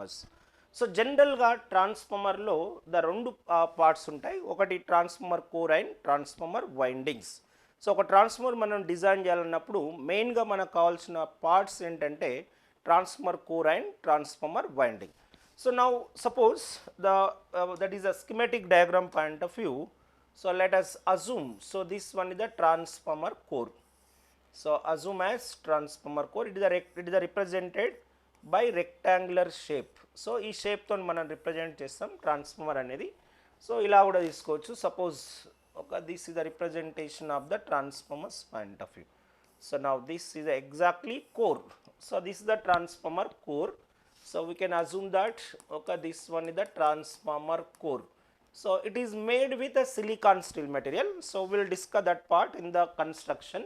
transformers. So జనరల్గా ట్రాన్స్ఫార్మర్లో రెండు పార్ట్స్ ఉంటాయి. ఒకటి transformer core and transformer windings. So ఒక ట్రాన్స్ఫార్మర్ మనం డిజైన్ చేయాలన్నప్పుడు మెయిన్గా మనకు కావాల్సిన పార్ట్స్ ఏంటంటే transformer core and transformer winding. So now suppose that is a schematic diagram point of view. So let us assume, so this one is the transformer core. So assume as transformer core, it is represented by rectangular shape. So ఈ షేప్తో మనం represent చేస్తాం transformer అనేది. So ఇలా కూడా తీసుకోవచ్చు. Suppose this is the representation of the transformers point of view. So now this is exactly core. So this is the transformer core. So we can assume that this one is the transformer core. So it is made with a silicon steel material. So we will discuss that part in the construction.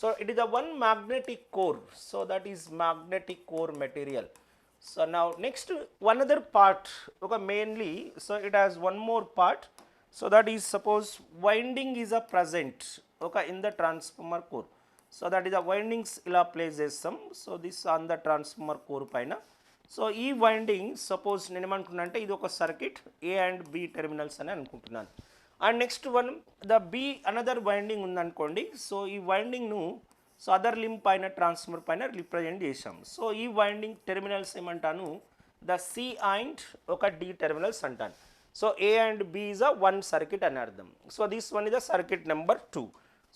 So it is a one magnetic core. So that is magnetic core material. So now next one other part, mainly, so it has one more part. So that is, suppose winding is a present in the transformer core. So that is the windings ila place chestam. So this on the transformer core paina. So ఈ winding suppose నేను ఏమనుకున్నా అంటే ఇది ఒక circuit A and B terminals అని అనుకుంటున్నాను. And next one the B another winding ఉందనుకోండి. So ఈ వైండింగ్ను సో అదర్ లింబ్ పైన ట్రాన్స్ఫార్మర్ పైన రిప్రజెంట్ చేసాం. సో ఈ వైండింగ్ టెర్మినల్స్ ఏమంటాను, the C and D terminals అంటాను. So A and B is a one circuit అని అర్థం. So this one is the circuit number 2.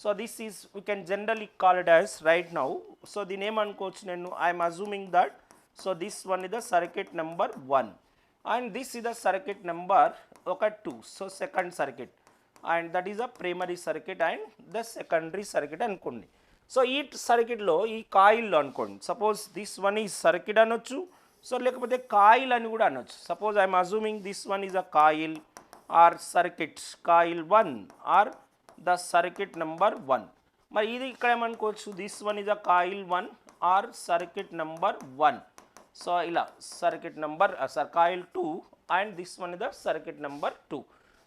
So this is we can generally call it as right now. So దీని ఏమనుకోవచ్చు నేను, I'm assuming that. So this one is the circuit number 1 and this is the circuit number 2. So second circuit, and that is a primary circuit and the secondary circuit అనుకోండి. So ఈ సర్క్యూట్లో ఈ కాయిల్లో అనుకోండి, suppose this one is circuit అనొచ్చు, so లేకపోతే coil అని కూడా అనొచ్చు. Suppose I'm assuming this one is a coil or circuit coil 1 or the circuit number 1. మరి ఇది ఇక్కడ ఏమనుకోవచ్చు, this one is a coil 1 or circuit number 1. So ఇలా circuit number coil 2 and this one is the circuit number 2.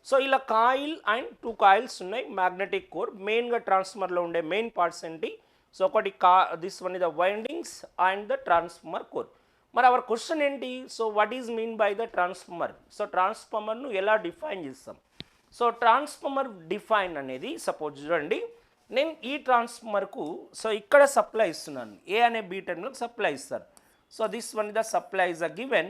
So ఇలా coil and 2 coils ఉన్నాయి. Magnetic core మెయిన్గా ట్రాన్స్ఫార్మర్లో ఉండే మెయిన్ పార్ట్స్ ఏంటి, సో ఒకటి this one is the windings and the transformer core. మరి hour question ఏంటి, so what is mean by the transformer. So ట్రాన్స్ఫార్మర్ను ఎలా డిఫైన్ చేస్తాం. సో ట్రాన్స్ఫార్మర్ డిఫైన్ అనేది సపోజ్ చూడండి, నేను ఈ ట్రాన్స్ఫార్మర్కు సో ఇక్కడ సప్లై ఇస్తున్నాను, ఏ అనే బి టెర్మినల్కి సప్లై ఇస్తాను. So this one is the supply is a given.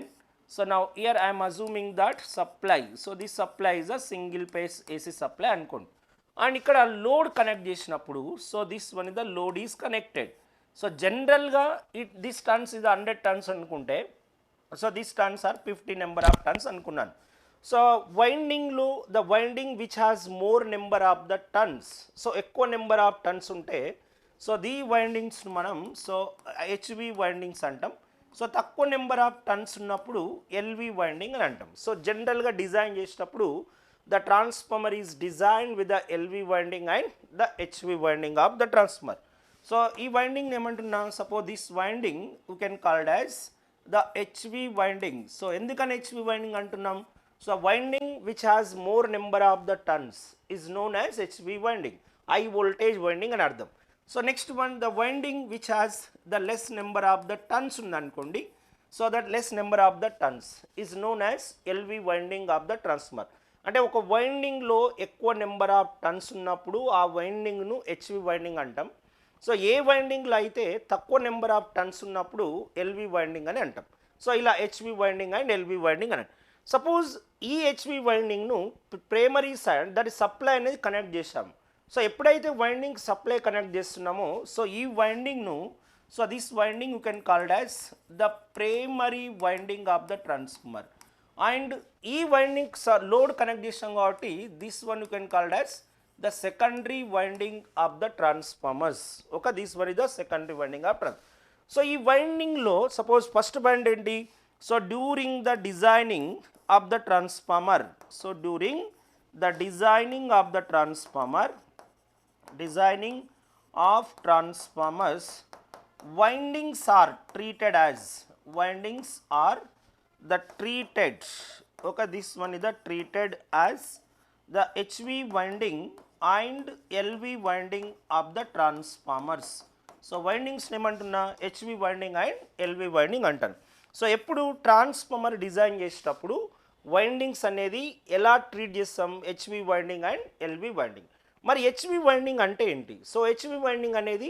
So now here I am assuming that supply. So this supply is a single phase AC supply అనుకోండి. And ఇక్కడ load connect చేసినప్పుడు so this one is the load is connected. So జనరల్గా this turns ఇది 100 turns అనుకుంటే, so this turns are 50 number of turns అనుకున్నాను. So వైండింగ్లో the winding which has more number of the turns, so ఎక్కువ number of turns ఉంటే so the windings మనం so HV windings అంటాం. So తక్కువ number of turns ఉన్నప్పుడు LV winding అని అంటాం. సో జనరల్గా డిజైన్ చేసేటప్పుడు the transformer is design with the LV winding and the HV winding of the transformer. So ఈ వైండింగ్ ఏమంటున్నా, suppose this winding you can called as the HV winding. So ఎందుకని HV winding అంటున్నాం, so winding which has more number of the turns is known as HV winding, high voltage winding అని అర్థం. So next one the winding which has the less number of the turns ఉందనుకోండి, so that less number of the turns is known as LV winding of the transformer. అంటే ఒక వైండింగ్లో ఎక్కువ number of turns ఉన్నప్పుడు ఆ వైండింగ్ను HV winding అంటాం. So ఏ వైండింగ్లో అయితే తక్కువ నెంబర్ ఆఫ్ టన్స్ ఉన్నప్పుడు ఎల్వి వైండింగ్ అని అంటాం. సో ఇలా HV winding and LV winding అని. సపోజ్ ఈ హెచ్వి వైండింగ్ను ప్రైమరీ సైడ్ దట్ సప్లై అనేది కనెక్ట్ చేసాము. సో ఎప్పుడైతే వైండింగ్ సప్లై కనెక్ట్ చేస్తున్నామో సో ఈ వైండింగ్ను so this winding you can called as the primary winding of the transformer. And ఈ వైండింగ్ లోడ్ కనెక్ట్ చేసాం కాబట్టి this one you can called as the secondary winding of the transformers. This one is the secondary winding of trans. So ఈ వైండింగ్లో suppose first point ఏంటి, so during the designing of the transformer, so during the designing of the transformer, designing of transformers, windings are treated as, windings are the treated, this one is the treated as the HV winding and LV winding of the transformers. So windings ఏమంటున్నా, HV winding and LV winding అంటాను. So ఎప్పుడు transformer design చేసేటప్పుడు windings అనేది ఎలా treat చేస్తాం, HV winding and LV winding. మరి HV winding అంటే ఏంటి? సో హెచ్వి వైండింగ్ అనేది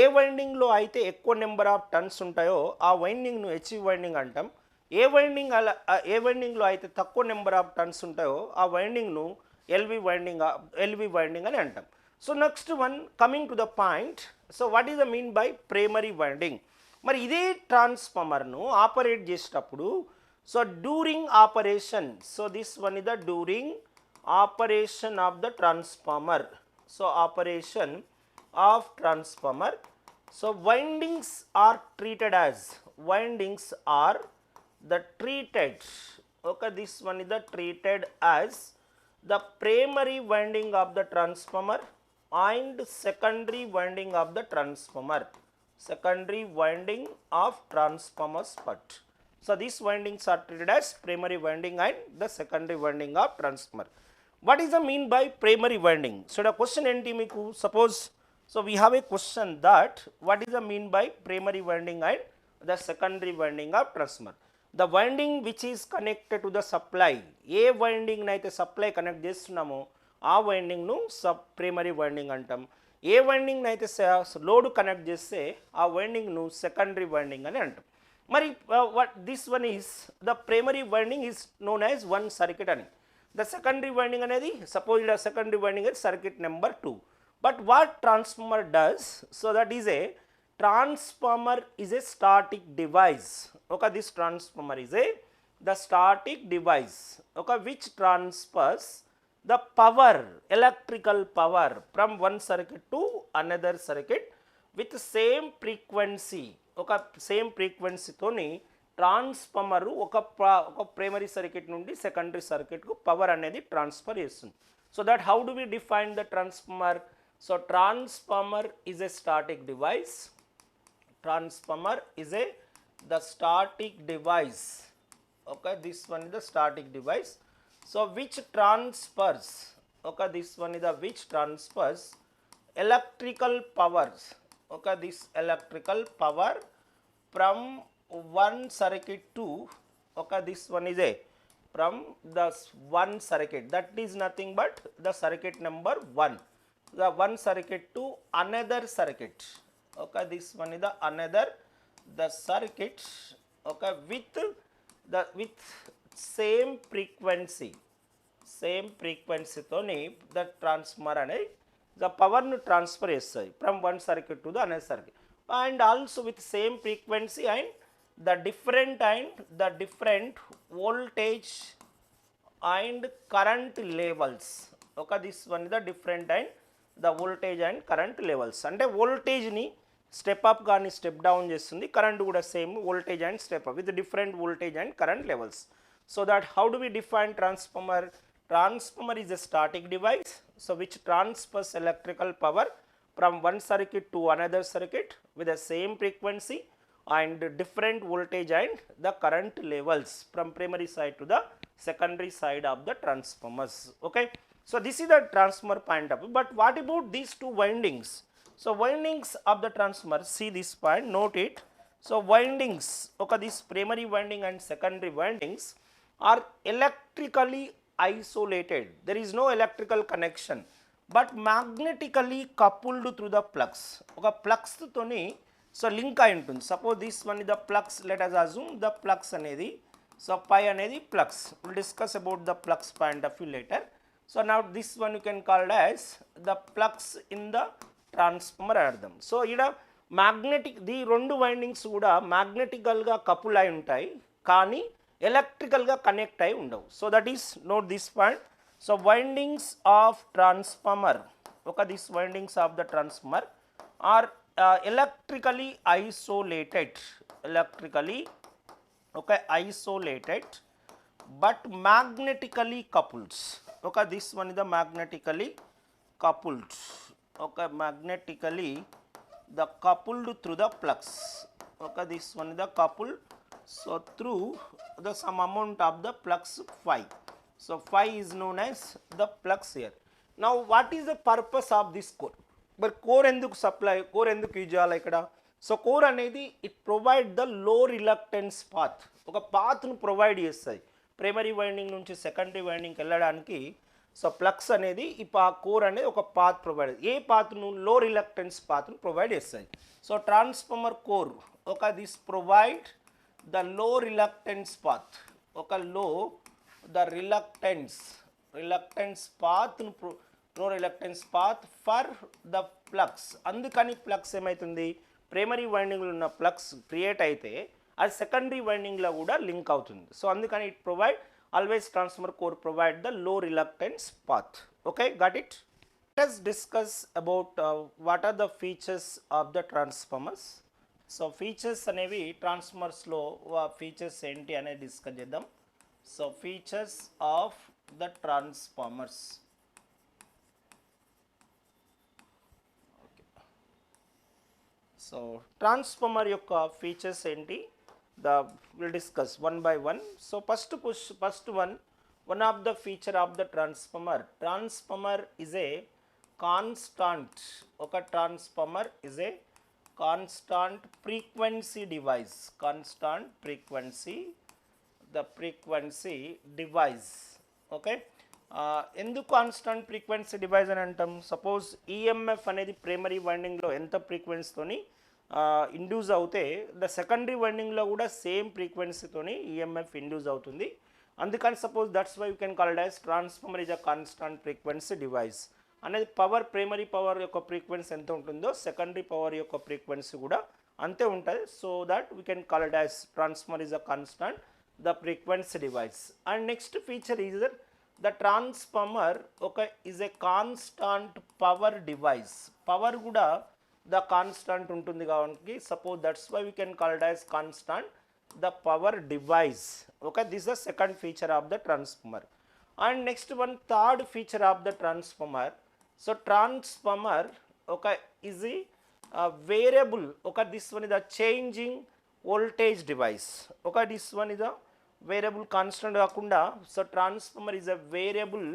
ఏ వైండింగ్లో అయితే ఎక్కువ నెంబర్ ఆఫ్ టర్న్స్ ఉంటాయో ఆ వైండింగ్ను హెచ్వి వైండింగ్ అంటాం. ఏ వైండింగ్లో అయితే తక్కువ నెంబర్ ఆఫ్ టర్న్స్ ఉంటాయో ఆ వైండింగ్ను ఎల్వి వైండింగ్ అని అంటాం. So next one coming to the point, so what is the mean by primary winding. మరి ఇదే ట్రాన్స్ఫార్మర్ను ఆపరేట్ చేసేటప్పుడు so during operation, so this one is the during operation of the transformer, so operation of transformer, so windings are treated as the treated, okay, this one is the treated as the primary winding of the transformer and secondary winding of the transformer, secondary winding of transformer's part. So these windings are treated as primary winding and the secondary winding of transformer. What is the mean by primary winding? So the question enti meeku suppose, so we have a question that what is the mean by primary winding and the secondary winding of transformer. The winding which is connected to the supply, A winding అయితే supply connect చేస్తున్నామో ఆ వైండింగ్ను primary winding అంటాం. ఏ winding అయితే load connect చేస్తే ఆ వైండింగ్ను secondary winding అని అంటాం. మరి this one is the primary winding is known as one circuit అని. ద సెకండరీ వైండింగ్ అనేది suppose secondary winding is circuit number 2. But what transformer does, so that is a transformer is a static device. Okay, this transformer is the static device, okay, which transfers the power, electrical power from one circuit to another circuit with same frequency. Okay, same frequency తోని transformer ఒక primary circuit నుండి secondary సర్క్యూట్కు power అనేది transfer చేస్తుంది. So that how do we define the transformer? So transformer is a static device. Transformer is the static device, okay, this one is the static device, so which transfers, okay, this one is the which transfers electrical powers, okay, this electrical power from one circuit to, okay, this one is from the one circuit, that is nothing but the circuit number 1, the one circuit to another circuit. Okay, this one is the another the circuit, okay, with same frequency తోని the transformer అనేది the power ను transfer చేస్తుంది from one circuit to the another circuit, and also with same frequency and the different voltage and current levels. Okay, this one is the different and the voltage and current levels. అంటే వోల్టేజ్ని step up కానీ step down చేస్తుంది, current కూడా same voltage and step up with different voltage and current levels. So that how do we define transformer? Transformer is a static device, so which transfers electrical power from one circuit to another circuit with the same frequency and different voltage and the current levels from primary side to the secondary side of the transformers. Okay, so this is the transformer point of view. But what about these two windings? So windings of the transformer, see this point, note it. So windings, okay, this primary winding and secondary windings are electrically isolated. There is no electrical connection, but magnetically coupled through the plugs. Okay, plugs toni so link అయి ఉంటుంది. Suppose this one is the plugs, let us assume the plugs అనేది, so పై అనేది plugs, will discuss about the plugs point of view later. So now this one you can called as the plugs in the transformer అర్థం. So ఇక్కడ magnetic, the రెండు windings కూడా మ్యాగ్నెటికల్గా couple అయి ఉంటాయి కానీ ఎలక్ట్రికల్గా కనెక్ట్ అయి ఉండవు. So that is note this point. So windings of transformer, ఒక this windings of the transformer are electrically isolated, okay, isolated but magnetically coupled. Okay, this one is the magnetically coupled, okay, magnetically the coupled through the plugs. Okay, this one is the coupled, so through the some amount of the plugs phi. So phi is known as the plugs here. Now what is the purpose of this core? మరి core ఎందుకు supply, core ఎందుకు use చేయాలి ఇక్కడ? So core అనేది it provide the low reluctance path, ఒక పాత్ను provide చేస్తుంది primary winding నుంచి secondary వైండింగ్కి వెళ్ళడానికి. సో ప్లక్స్ అనేది ఆ కోర్ అనేది ఒక పాత్ ప్రొవైడ్, ఏ పాత్ను లో రిలక్టెన్స్ పాత్ను ప్రొవైడ్ చేస్తుంది. సో ట్రాన్స్ఫార్మర్ కోర్ ఒక this provide the low reluctance path, ఒక లో ద రిలక్టెన్స్ పాత్ను లో reluctance path for the flux. అందుకని ప్లక్స్ ఏమవుతుంది, ప్రైమరీ వైండింగ్లో ఉన్న ప్లక్స్ క్రియేట్ అయితే అది సెకండరీ వైండింగ్లో కూడా లింక్ అవుతుంది. సో అందుకని it provide always transformer core provide the low reluctance path. Okay, got it? Let us discuss about what are the features of the transformers. So features అనేవి transformers లో features ఏంటి అనేది discuss చేద్దాం. So features of the transformers. So transformer యొక్క features ఏంటి, we'll discuss one by one. So first one of the feature of the transformer is a constant, oka transformer is a constant frequency device, constant frequency, the frequency device. Okay, ఎందుకు constant frequency device అని అంటాం, suppose EMF అనేది primary వైండింగ్లో ఎంత ఫ్రీక్వెన్సీతోని induce అవుతే the secondary వైండింగ్లో కూడా సేమ్ ఫ్రీక్వెన్సీతోని ఈఎంఎఫ్ ఇండ్యూస్ అవుతుంది. అందుకని suppose that's why you can call it as transformer is a constant frequency device. అనేది పవర్, ప్రైమరీ పవర్ యొక్క ఫ్రీక్వెన్సీ ఎంత ఉంటుందో సెకండరీ పవర్ యొక్క ఫ్రీక్వెన్సీ కూడా అంతే ఉంటుంది. So that we can call it as transformer is a constant the frequency device. And next feature is the transformer is a constant power device. Power కూడా the constant ఉంటుంది కాబట్టి suppose that's why we can call it as constant the power device. Okay, this the second feature of the transformer. And next one third feature of the transformer. So transformer is variable, this one is the changing voltage device. This one is the variable, constant కాకుండా. So transformer is a variable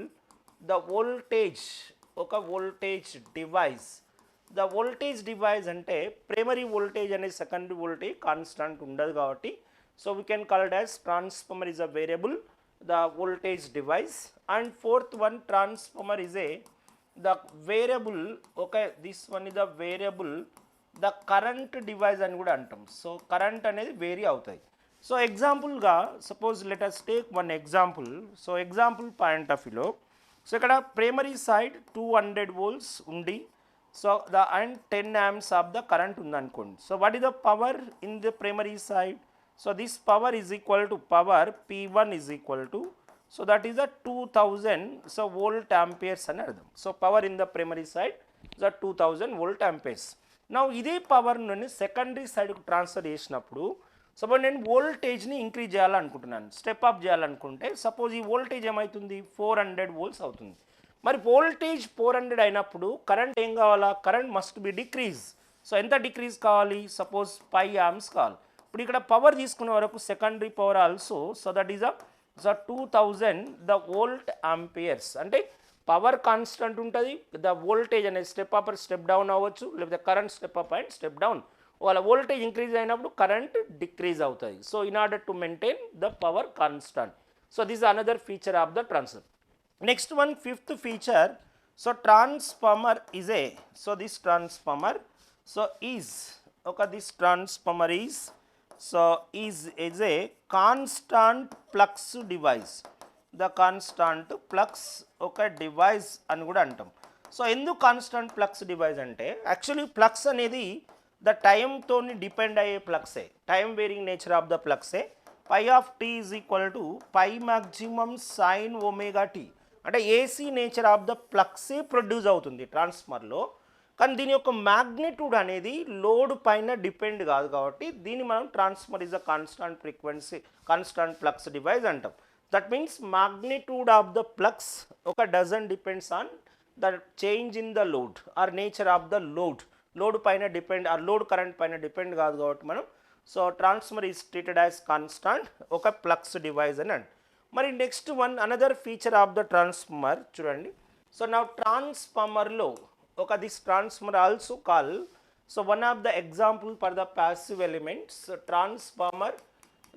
the voltage, voltage device. The voltage device అంటే primary voltage అనేది secondary voltage constant ఉండదు కాబట్టి so we can call it as transformer is a variable the voltage device. And fourth one transformer is A the variable, this one is the variable the current device అని కూడా అంటాం. So current అనేది vary అవుతాయి. So ఎగ్జాంపుల్గా suppose let us take one example. So example point of వ్యూలో so ఇక్కడ primary side 200 volts ఉండి so the and 10 amps of the current ఉందనుకోండి. So what is the power in the primary side? So this power is equal to power P1 is equal to so that is the 2000 so volt amperes అని అర్థం. So power in the primary side the 2000 volt amperes. నా ఇదే power నుండి secondary సైడ్కు transfer చేసినప్పుడు suppose నేను వోల్టేజ్ని increase చేయాలనుకుంటున్నాను, స్టెప్ అప్ చేయాలనుకుంటే సపోజ్ ఈ వోల్టేజ్ ఏమవుతుంది 400 volts అవుతుంది. మరి వోల్టేజ్ 400 అయినప్పుడు కరెంట్ ఏం కావాలా, current must be decrease. So ఎంత డిక్రీజ్ కావాలి, సపోజ్ 5 amps కావాలి. ఇప్పుడు ఇక్కడ పవర్ తీసుకునే వరకు secondary power also so that is a 2000 the volt amperes. అంటే పవర్ కాన్స్టెంట్ ఉంటుంది, ద వోల్టేజ్ అనేది స్టెప్ అప్ స్టెప్ డౌన్ అవ్వచ్చు, లేకపోతే current step up and step down. వాళ్ళ వోల్టేజ్ ఇంక్రీజ్ అయినప్పుడు కరెంట్ డిక్రీజ్ అవుతుంది. So in order to maintain the power constant. So this another feature of the transformer. Next one fifth feature. So transformer is a so this transformer so is this transformer is so is a constant flux device. The constant flux device అని కూడా అంటాం. So ఎందుకు constant flux device అంటే actually flux అనేది the టైంతో depend అయ్యే ఫ్లక్సే, time varying nature of the ఫ్లక్సే. Pi of t is equal to pi maximum sine omega t. అంటే ఏసీ నేచర్ ఆఫ్ ద ఫ్లక్సే ప్రొడ్యూస్ అవుతుంది ట్రాన్స్ఫార్మర్లో. కానీ దీని యొక్క మ్యాగ్నిట్యూడ్ అనేది లోడ్ పైన డిపెండ్ కాదు కాబట్టి దీన్ని మనం transformer is a constant frequency constant flux device అంటాం. That means magnitude of the flux doesn't depends on the change in the load or nature of the load పైన డిపెండ్ ఆర్ లోడ్ కరెంట్ పైన depend కాదు కాబట్టి మనం so transformer is treated as constant flux device అని అంటాం. మరి next one another feature of the transformer చూడండి. సో నా ట్రాన్స్ఫార్మర్లో this transformer also call So one of the example for the passive elements, transformer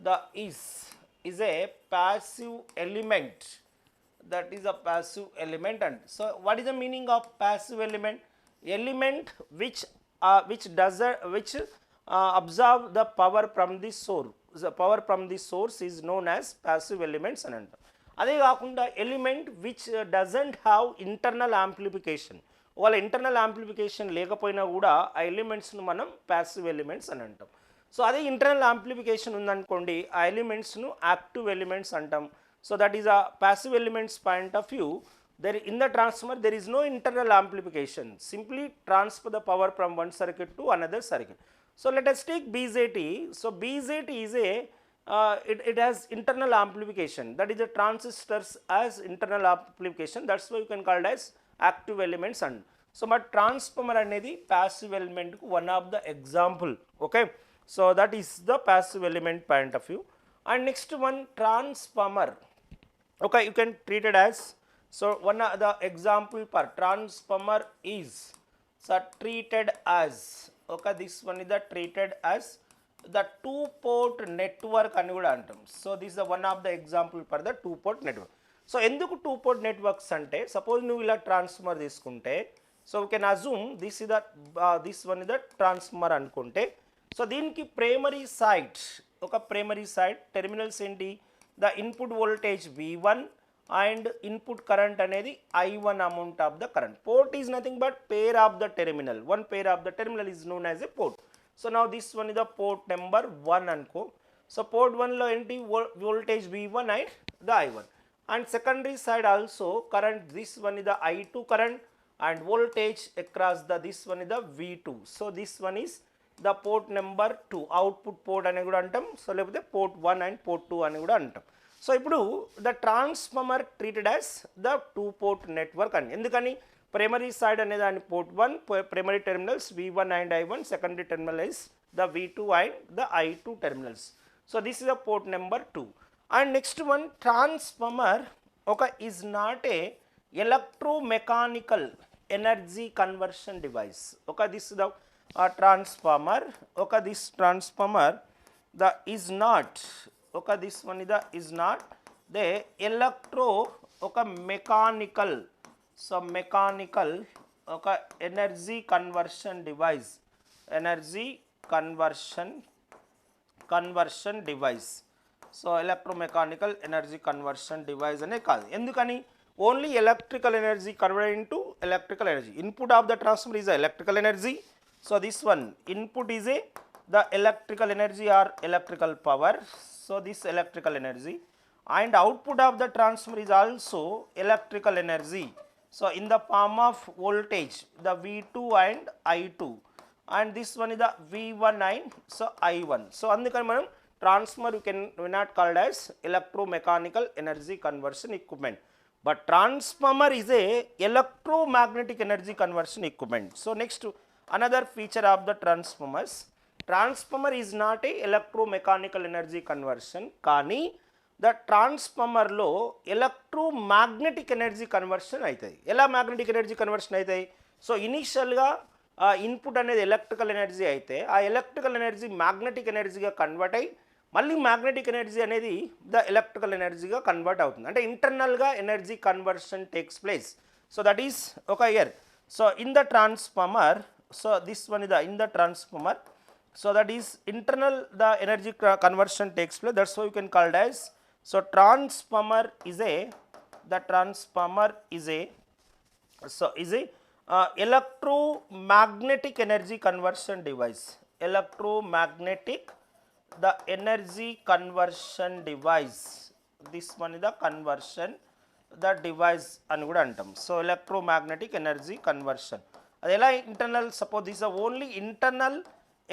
the is a passive element, that is a passive element. And so what is the meaning of passive element? Element which absorb the power from the source. The power from the source is known as passive elements అని అంటాం. అదే కాకుండా element which doesn't have internal amplification, వాళ్ళ internal amplification లేకపోయినా కూడా ఆ ఎలిమెంట్స్ను మనం passive elements అని అంటాం. సో అదే ఇంటర్నల్ యాంప్లిఫికేషన్ ఉందనుకోండి, ఆ ఎలిమెంట్స్ను యాక్టివ్ ఎలిమెంట్స్ అంటాం. So that is a passive elements point of view. There in the transformer there is no internal amplification, simply transfer the power from one circuit to another circuit. So let us take BJT. So BJT is a it has internal amplification, that is the transistors as internal amplification, that's why you can call it as active elements. And so but transformer anedi passive element ku one of the example. Okay, so that is the passive element point of view. And next one, transformer. Okay, you can treat it as, so one of the example for transformer is treated as, okay, this one is the treated as the two port network అని కూడా అంటాం. So this the one of the example for the two port network. So ఎందుకు two port networks అంటే, suppose నువ్వు ఇలా transformer తీసుకుంటే, so we can assume this one is the transformer అనుకుంటే, so దీనికి ప్రైమరీ సైడ్, ఒక ప్రైమరీ సైడ్ టెర్మినల్స్ ఏంటి, the input voltage V1 and input current అనేది I1 amount of the current. Port is nothing but pair of the terminal. One pair of the terminal is known as a port. So now this one is the port number 1 అనుకో. So port 1 లో ఏంటి, voltage V1 and the I1. And secondary side also current, this one is the I2 current and voltage across the this one is the V2. So this one is the port number 2, output port అని కూడా అంటాం. So లేకపోతే port 1 and port 2 అని కూడా అంటాం. So ఇప్పుడు the transformer treated as the two port network అని. ఎందుకని, ప్రైమరీ సైడ్ అనే దాని port 1, primary terminals V1 and I1, secondary terminal is the V2 and the I2 terminals. So this is the port number 2. And next one, transformer ఒక is not a electromechanical energy conversion device. ఒక this the transformer, ఒక this transformer the is not, ఒక this one is not the electro ఒక mechanical, so mechanical ఒక energy conversion device, energy conversion device. So electromechanical energy conversion device అనే కాదు. ఎందుకని, only electrical energy convert into electrical energy. Input of the transformer is electrical energy. So this one input is the electrical energy or electrical power. So this electrical energy, and output of the transformer is also electrical energy. So in the form of voltage, the V2 and I2, and this one is the V1 and so I1. So అందుకని మనం transformer we not called as electromechanical energy conversion equipment, but transformer is a electromagnetic energy conversion equipment. So next, another feature of the transformers, transformer is not a electromechanical energy conversion, కానీ the ట్రాన్స్ఫార్మర్లో electromagnetic energy conversion అవుతుంది. ఎలా magnetic energy conversion అవుతాయి, so ఇనీషియల్గా input అనేది electrical energy అయితే ఆ electrical energy magnetic ఎనర్జీగా కన్వర్ట్ అయ్యి మళ్ళీ మ్యాగ్నెటిక్ ఎనర్జీ అనేది ద ఎలక్ట్రికల్ ఎనర్జీగా కన్వర్ట్ అవుతుంది. అంటే ఇంటర్నల్గా energy conversion takes place. So that is ఒక year. So in the transformer, so this one is the in the transformer, so that is internal the energy conversion takes place, that's why you can call it as, so transformer is a, the transformer is a, so is a electromagnetic energy conversion device, electromagnetic the energy conversion device, this one is the conversion the device అని కూడా అంటాం. So electromagnetic energy conversion అది ఎలా internal, suppose this only internal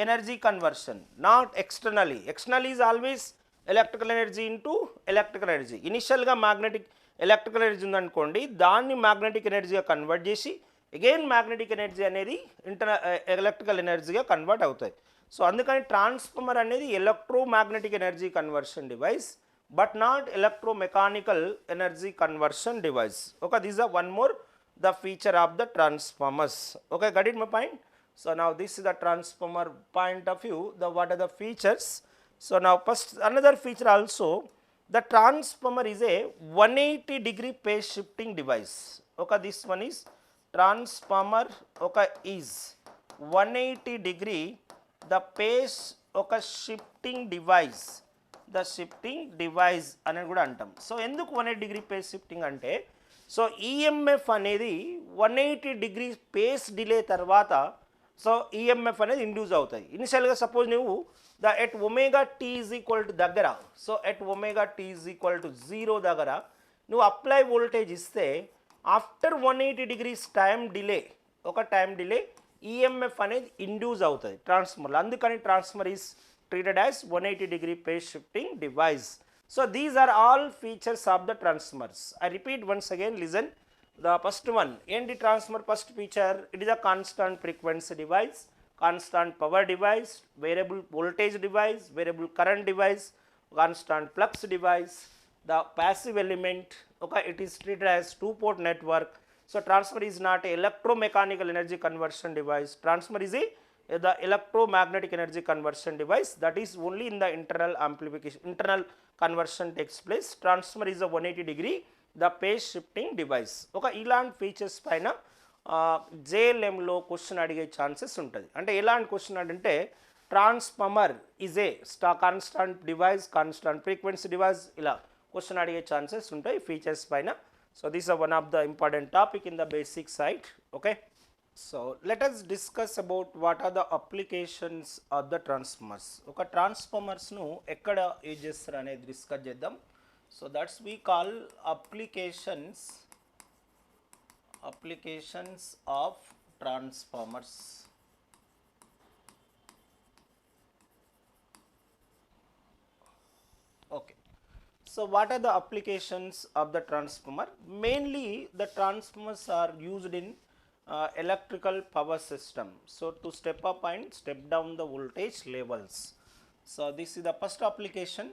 energy conversion, not externally. Externally is always electrical energy into electrical energy. Initial ga magnetic electrical energy undanukondi, danni magnetic energy ga convert chesi again magnetic energy anedi internal electrical energy ga convert avutayi. So andukani transformer anedi electromagnetic energy conversion device but not electromechanical energy conversion device. Okay, this is one more the feature of the transformers. Okay, got it my point? So now this is the transformer point of view. The what are the features? So now first another feature also, the transformer is a 180-degree phase shifting device. Okay, this one is transformer. Okay, is 180-degree the phase ఒక shifting device, the shifting device అని కూడా అంటాం. So ఎందుకు 180-degree phase shifting అంటే, so EMF అనేది 180-degree phase delay తర్వాత so EMF అనేది induce అవుతుంది. ఇనిషియల్గా సపోజ్ నువ్వు the at omega t is equal to దగ్గర, so at omega t is equal to 0 దగ్గర నువ్వు అప్లై వోల్టేజ్ ఇస్తే ఆఫ్టర్ 180 degrees టైం డిలే, ఒక టైం డిలే ఈఎంఎఫ్ అనేది ఇండ్యూస్ అవుతుంది ట్రాన్స్ఫార్మర్లో. అందుకని transformer is treated as 180-degree phase shifting device. So these are all features of the transformers. I repeat once again, listen. The first one, ND transformer first feature, it is a constant frequency device, constant power device, variable voltage device, variable current device, constant flux device. The passive element, okay, it is treated as two-port network. So transformer is not a electromechanical energy conversion device. Transformer is the electromagnetic energy conversion device, that is only in the internal amplification, internal conversion takes place. Transformer is a 180-degree the phase shifting device. ఒక ఇలాంటి features పైన జేఎల్ఎంలో question అడిగే chances ఉంటుంది. అంటే ఎలాంటి question అంటే, transformer is a constant device, constant frequency device, ఇలా question అడిగే ఛాన్సెస్ ఉంటాయి ఫీచర్స్ పైన. So this is one of the important topic in the basic side. Okay, so let us discuss about what are the applications of the transformers. Okay, transformers nu ekkada use chestaru anedi discuss cheddam. So that's we call applications of transformers. Okay, so what are the applications of the transformer? Mainly the transformers are used in electrical power system, so to step up and step down the voltage levels. So this is the first application.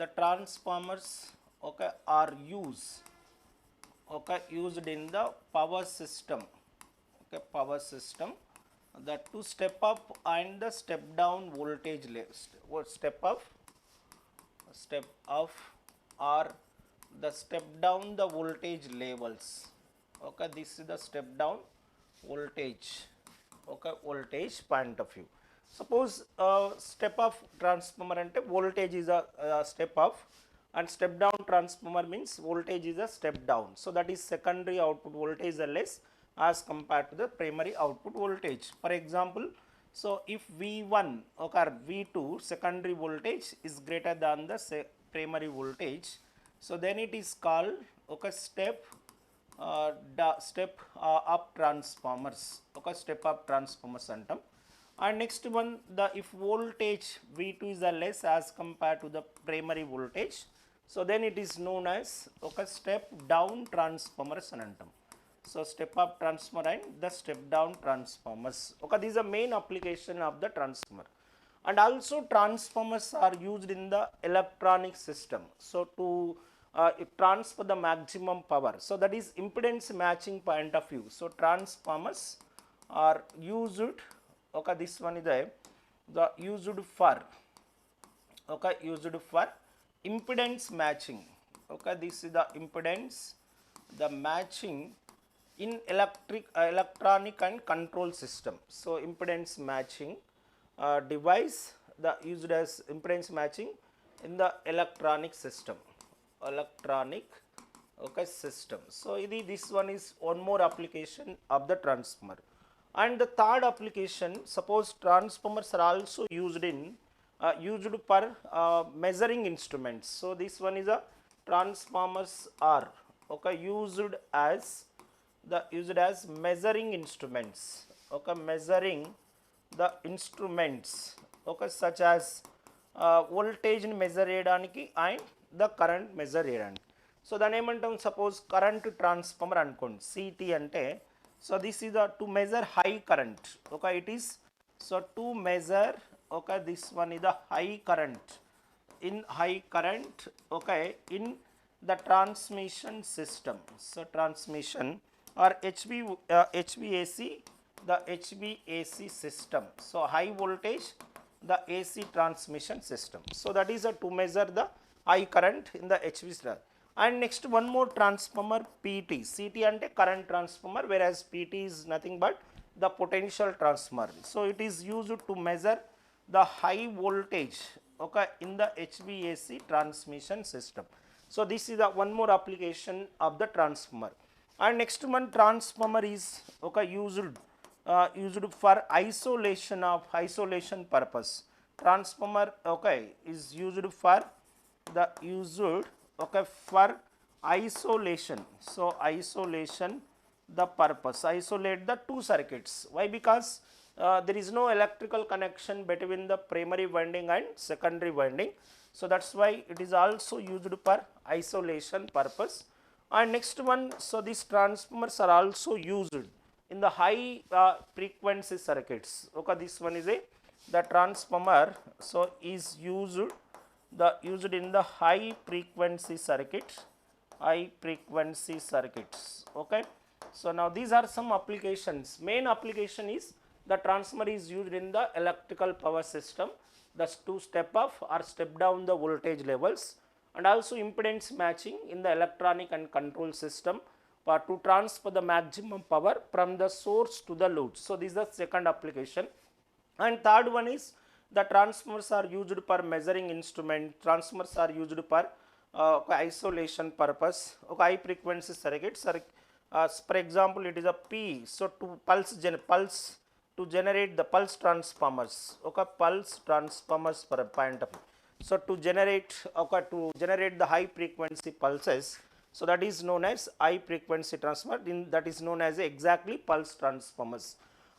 The transformers, okay, are used in the power system, okay, power system, that to step up and the step down voltage levels, step up or the step down the voltage levels. Okay, this is the step down voltage, okay, voltage point of view. Suppose step up transformer ante voltage is a step up and step down transformer means voltage is a step down. So that is secondary output voltage is less as compared to the primary output voltage. For example, so if V1 or V2 secondary voltage is greater than the primary voltage, so then it is called okay, step up transformers, okay, step up transformers antam. And next one, the if voltage V2 is less as compared to the primary voltage, so then it is known as okay, step down transformers అని అంటాం. So step up transformer and the step down transformers. Okay, this is the main application of the transformer. And also transformers are used in the electronic system, so to transfer the maximum power. So that is impedance matching point of view. So transformers are used, okay, this one is the used for, okay, used for impedance matching. Okay, this is the impedance, the matching in electronic and control system. So impedance matching device, the used as impedance matching in the electronic system, okay, system. So this one is one more application of the transformer. And the third application, suppose transformers are also used for measuring instruments. So this one is a transformers are okay, used as measuring instruments, okay, measuring the instruments, okay, such as voltage ni measure cheyadaniki and the current measure cheyadaniki. So దాని ఏమంటాం, suppose current transformer అనుకోండి, city అంటే, so this is to measure high current, okay, it is so to measure, okay, this one is the high current, in high current, okay, in the transmission system. So transmission or HVAC the HVAC system. So high voltage, the AC transmission system. So that is to measure the high current in the HV system. And next one more transformer PT. CT ante current transformer, whereas PT is nothing but the potential transformer. So it is used to measure the high voltage, okay, in the HVAC transmission system. So this is the one more application of the transformer. And next one, transformer is okay used for isolation purpose. Transformer okay is used for for isolation. So isolation the purpose, isolate the two circuits. Why? Because there is no electrical connection between the primary winding and secondary winding. So that's why it is also used for isolation purpose. And next one, so these transformers are also used in the high frequency circuits. Okay, this one is the transformer, so is used in the high frequency circuits. Okay, so now these are some applications. Main application is the transformer is used in the electrical power system, thus to step up or step down the voltage levels, and also impedance matching in the electronic and control system to transfer the maximum power from the source to the load. So this is the second application. And third one is the transformers are used for measuring instrument. Transformers are used for isolation purpose, high frequency circuits. For example, it is a P, so to to generate the pulse transformers, okay, pulse transformers for a point of view. So to generate the high frequency pulses, so that is known as high frequency transformer, that is known as exactly pulse transformers.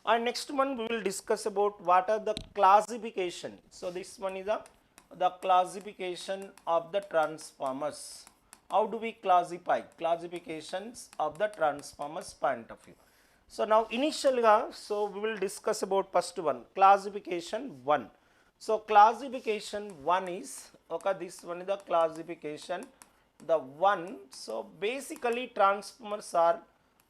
And next one we will discuss about what are the classification. So this one is the classification of the transformers. How do we classify? Classifications of the transformers point of view. So now initially, so we will discuss about first one, classification 1. So classification 1 is, okay, this one is the classification, the 1. So basically transformers are,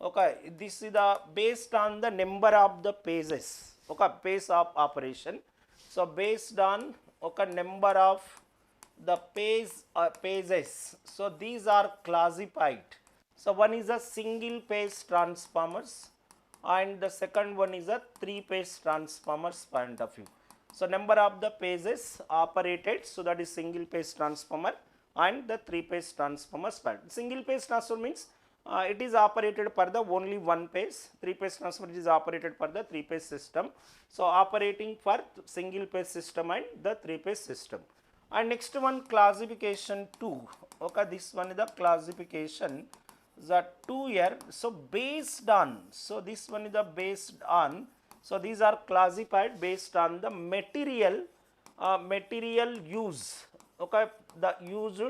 okay, this is the based on the number of the phases, okay, phase of operation. So based on, okay, number of the phases, so these are classified. So one is a single phase transformers, and the second one is a three phase transformers point of view. So number of the phases operated, so that is single phase transformer and the three phase transformers part. Single phase transformer means it is operated for the only one phase. Three phase transformer is operated for the three phase system. So operating for single phase system and the three phase system. And next one, classification 2. Okay, this one is the classification the 2 here. So based on, so this one is the based on, so these are classified based on the material use, okay, the used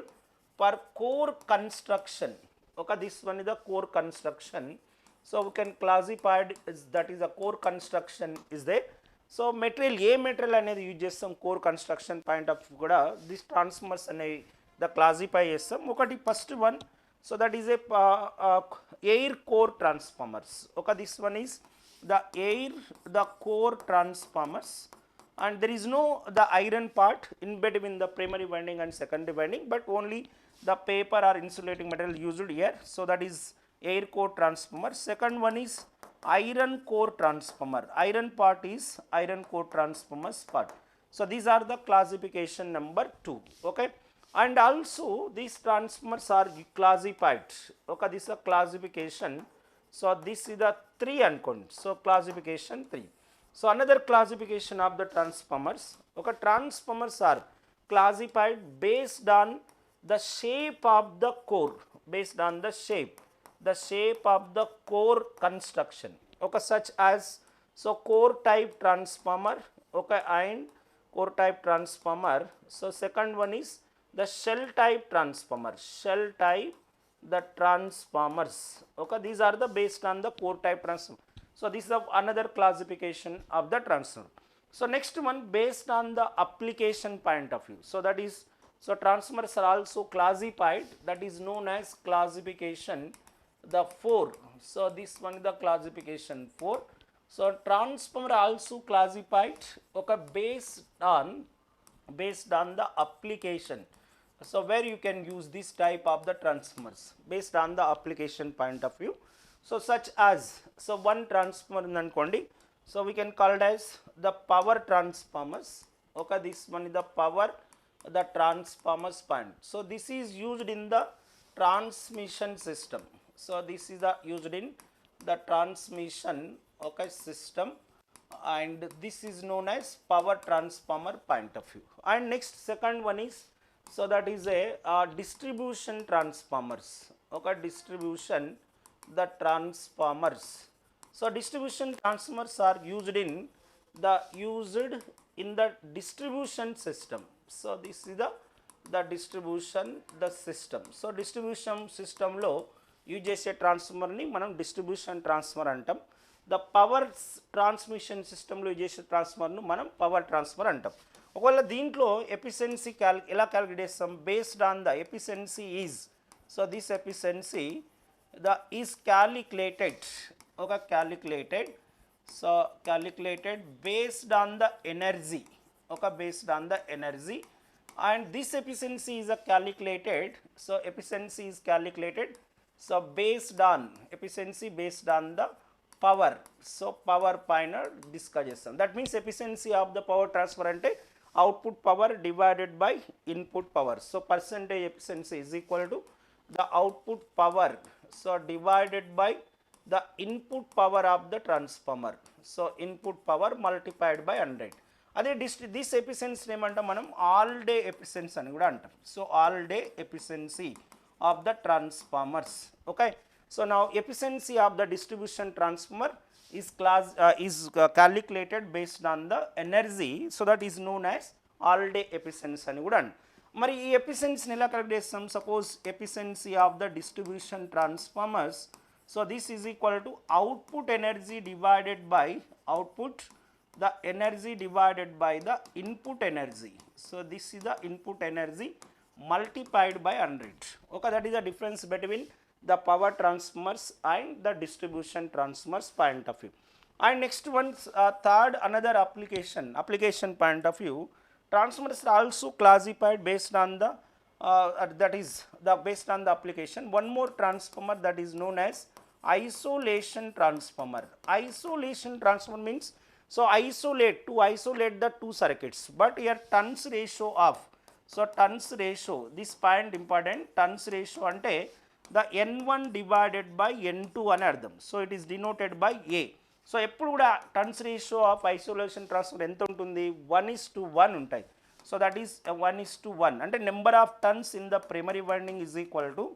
for core construction. Okay, this one is the core construction. So we can classify it as, that is a core construction is there. So material, material అనేది use చేస్తాం core construction point of కూడా this transformers అనేవి the classify చేస్తాం. ఒకటి first one, so that is a air core transformers. ఒక this one is the core transformers, and there is no the iron part in between the primary winding and secondary winding, but only the paper or insulating material used here. So that is air core transformer. Second one is iron core transformer. Iron part is iron core transformers part. So these are the classification number 2. Okay, and also these transformers are classified. Okay, this is a classification. So this is the 3 అనుకోండి. So classification 3. So another classification of the transformers. Okay, transformers are classified based on the shape of the core, based on the shape of the core construction. Okay, such as, so core type transformer, okay, and core type transformer. So second one is the shell type transformer, shell type the transformers. Okay, these are the based on the core type transformer. So this is another classification of the transformer. So next one, based on the application point of view. So that is, so transformers are also classified, that is known as classification the 4. So this one is the classification 4. So transformer also classified ఒక based on the application. So where you can use this type of the transformers based on the application point of view. So such as, so one transformer unkondi, so we can call it as the power transformers. Okay, this one is the power, the transformers point. So this is used in the transmission system. So this is the used in the transmission, okay, system, and this is known as power transformer point of view. And next second one is, so that is a distribution transformers. Okay, distribution the transformers. So distribution transformers are used in the distribution system. So this is the distribution the system. So distribution system lo use chese transformer ni manam distribution transformer antam. The power transmission system లో చేసే ట్రాన్స్ఫార్మర్ను మనం power transfer అంటాం. ఒకవేళ దీంట్లో efficiency ఎలా calculate చేస్తాం, based on the efficiency is, so this efficiency is calculated, ఒక calculated, so calculated based on the energy, ఒక based on the energy, and this efficiency is calculated, so efficiency is calculated, so based on efficiency based on the power. So power పైన discuss చేస్తాం. That means efficiency of the power transfer అంటే output power divided by input power. So percentage efficiency is equal to the output power, so divided by the input power of the transformer. So input power multiplied by 100. అదే this efficiency ఏమంటాం మనం, all day efficiency అని కూడా అంటాం. So all day efficiency of the transformers. Okay, so now efficiency of the distribution transformer is calculated based on the energy, so that is known as all day efficiency అని కూడా. మరి ఈ ఎఫిషియన్సీని ఎలా calculate చేస్తాం, suppose efficiency of the distribution transformers, so this is equal to output energy divided by output the energy divided by the input energy. So this is the input energy multiplied by 100. Okay, that is the difference between the power transformers and the distribution transformers point of view. And next one, third another application point of view, transformers are also classified based on the that is the based on the application. One more transformer that is known as isolation transformer. Isolation transformer means, so to isolate the two circuits, but here turns ratio of, so turns ratio, this point important, turns ratio ante the n1 divided by n2 అని అర్థం. So it is denoted by A. So ఎప్పుడు కూడా turns ratio of isolation transfer ఎంత ఉంటుంది, 1:1 ఉంటాయి. So that is 1:1 అంటే number of turns in the primary winding is equal to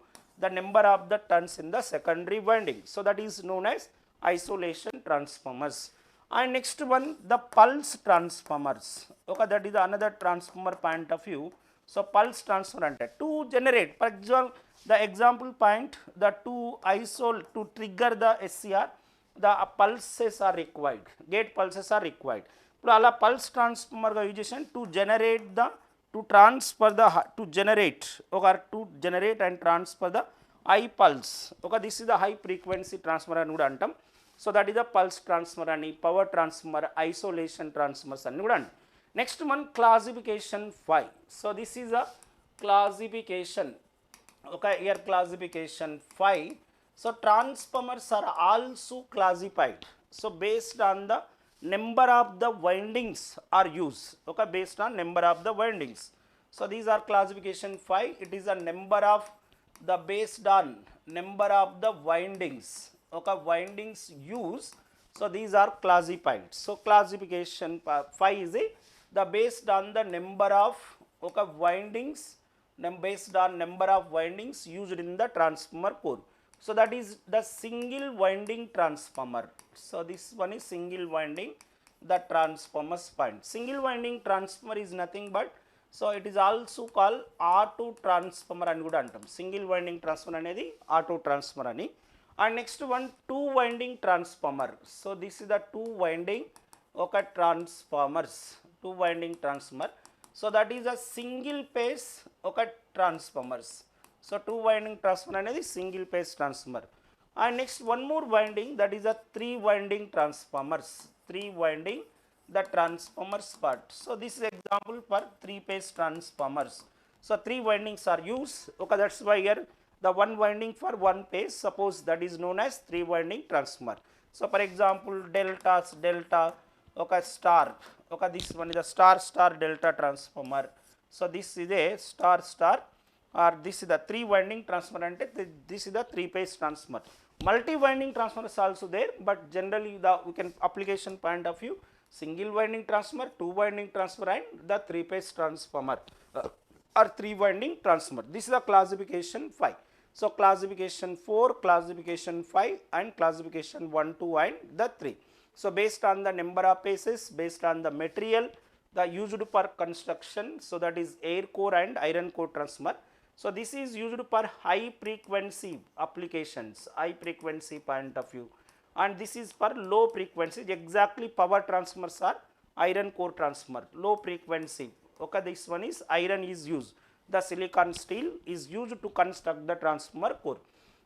the number of the turns in the secondary winding. So that is known as isolation transformers. And next one, the pulse transformers. Okay, that is another transformer point of view. So pulse transformer ante to generate, for example, the example point, the to trigger the SCR, the pulses are required, gate pulses are required. ఇప్పుడు అలా pulse ట్రాన్స్ఫార్మర్గా use చేసాను to generate the to transfer the to generate and transfer the high pulse. ఒక this is the high frequency transformer అని కూడా అంటాం. So that is the pulse transfer అని, power transformer, isolation transformers అని కూడా అంటాం. Next one classification 5. So this is a classification, ఒక year classification 5. So transformers are also classified, so based on the number of the windings are used. Okay, based on number of the windings. So these are classification 5. It is a number of the based on number of the windings. Okay, windings used. So these are classified. So classification 5 is the based on the number of okay windings, based on number of windings used in the transformer core. So that is the single winding transformer. So this one is single winding the transformers point. Single winding transformer is nothing but, so it is also called auto transformer అని కూడా అంటాం. Single winding transformer అనేది auto transformer అని. And next one two winding transformer. So this is the two winding ఒక transformers, two winding transformer. So that is a single phase ఒక transformers. So two winding transformer అనేది single phase transformer. And next one more winding, that is a 3 winding transformers. 3 winding the transformers part. So this is example for 3 phase transformers. So 3 windings are used. Okay, that's why here the 1 winding for 1 phase, suppose that is known as 3 winding transformer. So for example, delta, okay, star, okay, this one is a star delta transformer. So this is a star, or this is the 3 winding transformer, and this is the 3 phase transformer. Multi winding transformer is also there, but generally we can application point of view, single winding transformer, 2 winding transformer, and the 3 phase transformer or 3 winding transformer. This is the classification 5. So classification 4, classification 5, and classification 1, 2, and the 3. So based on the number of phases, based on the material, the used for construction, so that is air core and iron core transformer. So this is used for high frequency applications, high frequency point of view, and this is for low frequency. Exactly power transformers are iron core transformer, low frequency. Okay, this one is iron is used. The silicon steel is used to construct the transformer core.